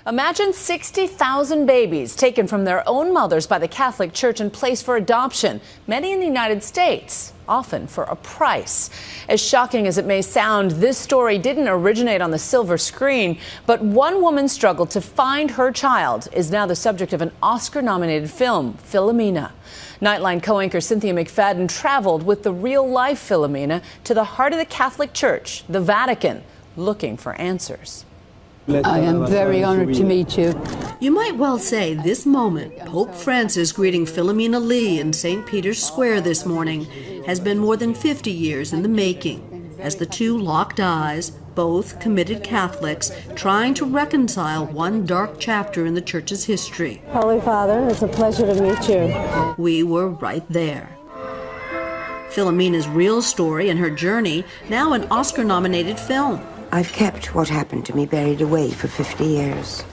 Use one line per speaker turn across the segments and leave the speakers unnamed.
Imagine 60,000 babies taken from their own mothers by the Catholic Church and placed for adoption, many in the United States, often for a price. As shocking as it may sound, this story didn't originate on the silver screen, but one woman's struggle to find her child is now the subject of an Oscar-nominated film, Philomena. Nightline co-anchor Cynthia McFadden traveled with the real-life Philomena to the heart of the Catholic Church, the Vatican, looking for answers.
I am very honored to meet you.
You might well say this moment, Pope Francis greeting Philomena Lee in St. Peter's Square this morning, has been more than 50 years in the making, as the two locked eyes, both committed Catholics, trying to reconcile one dark chapter in the Church's history.
Holy Father, it's a pleasure to meet you.
We were right there. Philomena's real story and her journey, now an Oscar-nominated film.
I've kept what happened to me buried away for 50 years.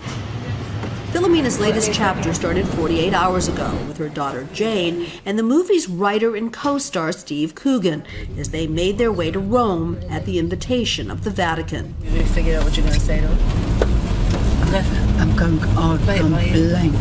Philomena's latest chapter started 48 hours ago with her daughter Jane and the movie's writer and co-star Steve Coogan as they made their way to Rome at the invitation of the Vatican.
You figured out what you're going to say to her?
I'm going all blank.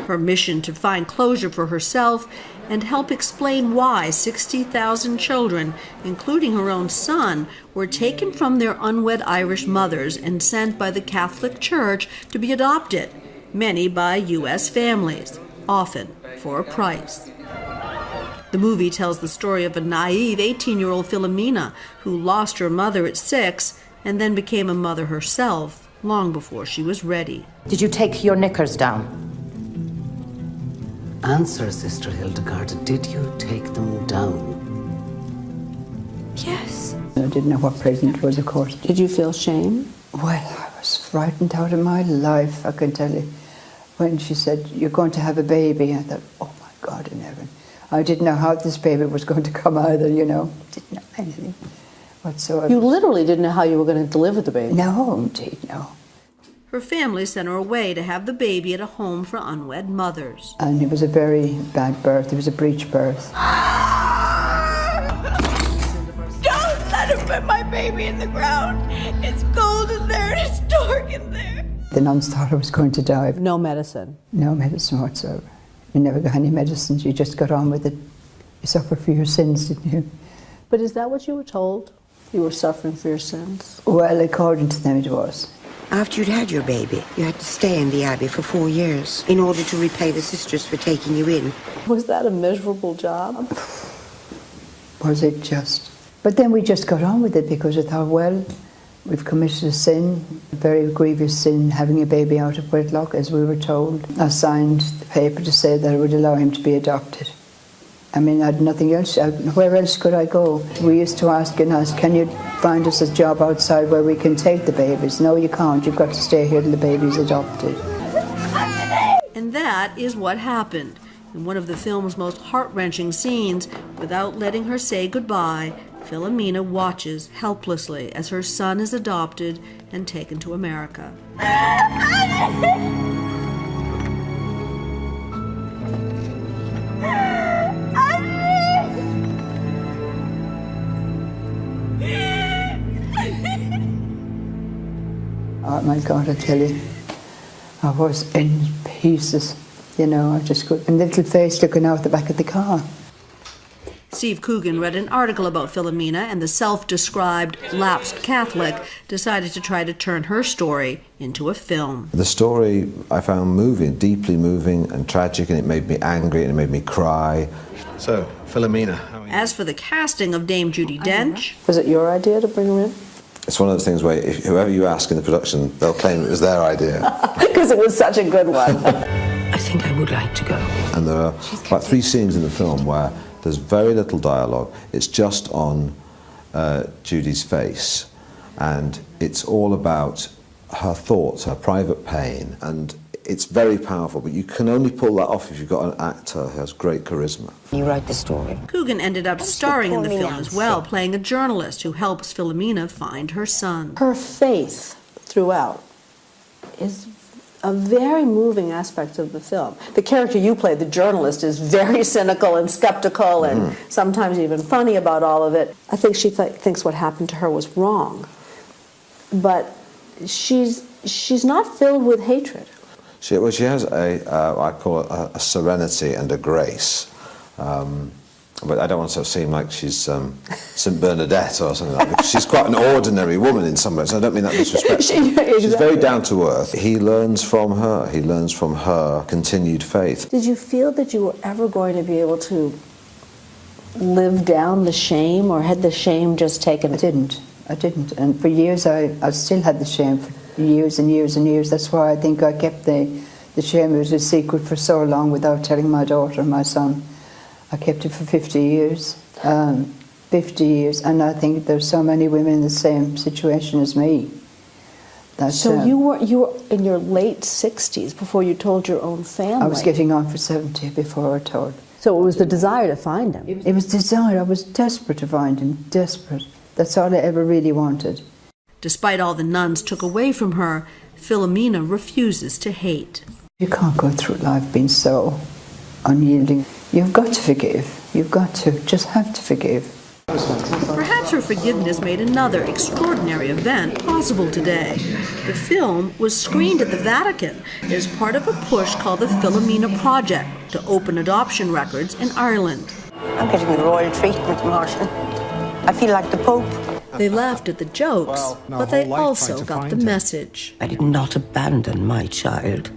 Her mission to find closure for herself and help explain why 60,000 children, including her own son, were taken from their unwed Irish mothers and sent by the Catholic Church to be adopted, many by U.S. families, often for a price. The movie tells the story of a naive 18-year-old Philomena who lost her mother at 6 and then became a mother herself long before she was ready.
Did you take your knickers down?
Answer, Sister Hildegard, did you take them down?
Yes.
I didn't know what pregnant was, of course.
Did you feel shame?
Well, I was frightened out of my life, I can tell you. When she said, you're going to have a baby, I thought, oh my God in heaven. I didn't know how this baby was going to come either, you know. Didn't know anything whatsoever.
You literally didn't know how you were going to deliver the baby?
No, indeed, no.
Her family sent her away to have the baby at a home for unwed mothers.
And it was a very bad birth. It was a breech birth.
Don't let him put my baby in the ground. It's cold in there and it's dark in there.
The nuns thought I was going to die.
No medicine?
No medicine whatsoever. You never got any medicines. You just got on with it. You suffer for your sins, didn't you?
But is that what you were told? You were suffering for your sins?
Well, according to them it was.
After you'd had your baby, you had to stay in the Abbey for 4 years in order to repay the sisters for taking you in.
Was that a miserable job?
Was it just? But then we just got on with it because we thought, well, we've committed a sin, a very grievous sin, having a baby out of wedlock, as we were told. I signed the paper to say that I would allow him to be adopted. I mean, I had nothing else. Where else could I go? We used to ask, can you find us a job outside where we can take the babies? No, you can't. You've got to stay here till the baby's adopted.
And that is what happened. In one of the film's most heart-wrenching scenes, without letting her say goodbye, Philomena watches helplessly as her son is adopted and taken to America.
Oh my God, I tell you, I was in pieces, you know, I just could, and little face looking out the back of the car.
Steve Coogan read an article about Philomena, and the self-described lapsed Catholic decided to try to turn her story into a film.
The story I found moving, deeply moving and tragic, and it made me angry and it made me cry.
So, Philomena, how are you?
As for the casting of Dame Judi Dench...
Was it your idea to bring her in?
It's one of those things where whoever you ask in the production, they'll claim it was their idea.
Because it was such a good one.
I think I would like to go.
And there are about 3 scenes in the film where there's very little dialogue. It's just on Judy's face. And it's all about her thoughts, her private pain. And it's very powerful, but you can only pull that off if you've got an actor who has great charisma.
You write the story.
Coogan ended up starring in the film as well, playing a journalist who helps Philomena find her son.
Her faith throughout is a very moving aspect of the film. The character you play, the journalist, is very cynical and skeptical and sometimes even funny about all of it. I think she thinks what happened to her was wrong. But she's she's not filled with hatred.
She has I call it a serenity and a grace. But I don't want to seem like she's St. Bernadette or something like that, because she's quite an ordinary woman in some ways. I don't mean that disrespectfully. She's very down to earth. He learns from her. He learns from her continued faith.
Did you feel that you were ever going to be able to live down the shame, or had the shame just taken?
I didn't. And for years I still had the shame for years and years and years. That's why I think I kept the shame as a secret for so long without telling my daughter and my son. I kept it for 50 years. 50 years, and I think there's so many women in the same situation as me.
So you were in your late 60s before you told your own family?
I was getting on for 70 before I told.
So it was the desire to find him?
It was desire. I was desperate to find him, desperate. That's all I ever really wanted.
Despite all the nuns took away from her, Philomena refuses to hate.
You can't go through life being so unyielding. You've got to forgive. You've got to, just have to forgive.
Perhaps her forgiveness made another extraordinary event possible today. The film was screened at the Vatican as part of a push called the Philomena Project to open adoption records in Ireland.
I'm getting the royal treatment, Martin. I feel like the Pope.
They laughed at the jokes, but they also got the message.
I did not abandon my child.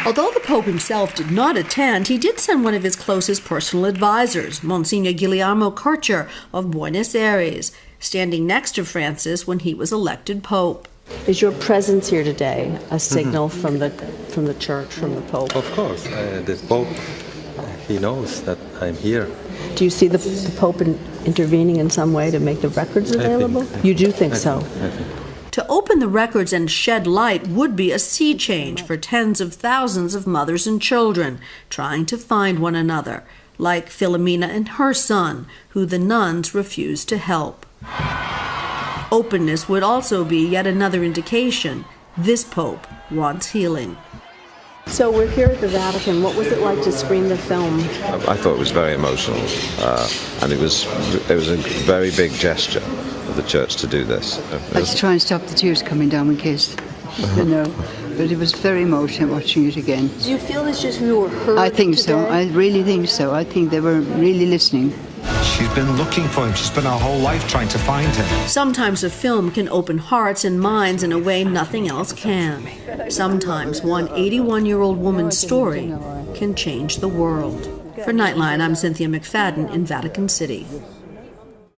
Although the Pope himself did not attend, he did send one of his closest personal advisors, Monsignor Guillermo Kircher of Buenos Aires, standing next to Francis when he was elected Pope.
Is your presence here today a signal from the Church, from the Pope?
Of course. The Pope, he knows that I'm here.
Do you see the Pope intervening in some way to make the records available? You do think so?
I think.
To open the records and shed light would be a sea change for tens of thousands of mothers and children trying to find one another, like Philomena and her son, who the nuns refused to help. Openness would also be yet another indication this Pope wants healing.
So we're here at the Vatican. What was it like to screen the film?
I thought it was very emotional, and it was a very big gesture of the Church to do this.
I was trying to stop the tears coming down in case, you know, but it was very emotional watching it again.
Do you feel as if you were heard?
I think
today?
so. I really think so. I think they were really listening.
She's been looking for him. She's spent her whole life trying to find him.
Sometimes a film can open hearts and minds in a way nothing else can. Sometimes one 81-year-old woman's story can change the world. For Nightline, I'm Cynthia McFadden in Vatican City.